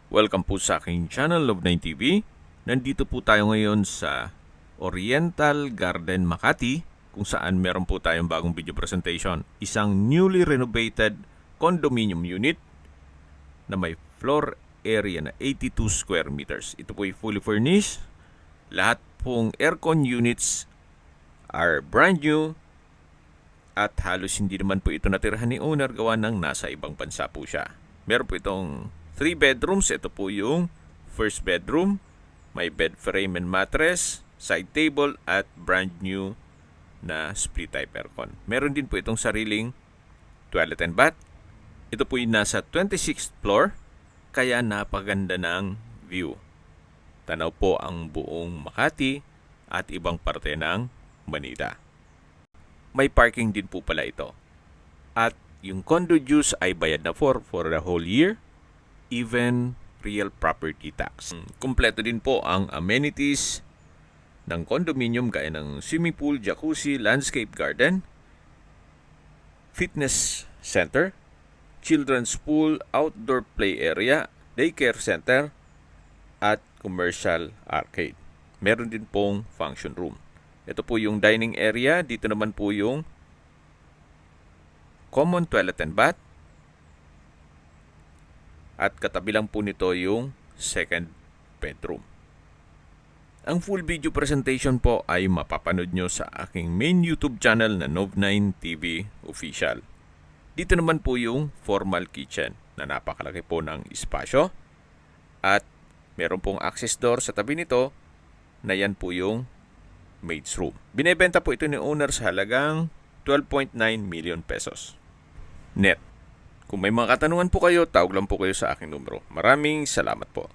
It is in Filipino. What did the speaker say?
Welcome po sa aking channel, Love9 TV. Nandito po tayo ngayon sa Oriental Garden, Makati, kung saan meron po tayong bagong video presentation. Isang newly renovated condominium unit na may floor area na 82 square meters. Ito po ay fully furnished. Lahat pong aircon units are brand new at halos hindi naman po ito natirhan ni owner gawa ng nasa ibang bansa po siya. Meron po itong 3 bedrooms. Ito po yung first bedroom. May bed frame and mattress, side table at brand new na split type aircon. Meron din po itong sariling toilet and bath. Ito po yung nasa 26th floor kaya napaganda ng view. Tanaw po ang buong Makati at ibang parte ng Manila. May parking din po pala ito. At yung condo dues ay bayad na for the whole year. Even real property tax. Kumpleto din po ang amenities ng condominium gaya ng swimming pool, jacuzzi, landscape garden, fitness center, children's pool, outdoor play area, daycare center, at commercial arcade. Meron din pong function room. Ito po yung dining area. Dito naman po yung common toilet and bath. At katabi lang po nito yung second bedroom. Ang full video presentation po ay mapapanood nyo sa aking main YouTube channel na Love9 TV Official. Dito naman po yung formal kitchen na napakalaki po ng espasyo. At meron pong access door sa tabi nito na yan po yung maid's room. Binebenta po ito ni owner sa halagang 12.9 million pesos. Net. Kung may mga katanungan po kayo, tawag lang po kayo sa aking numero. Maraming salamat po.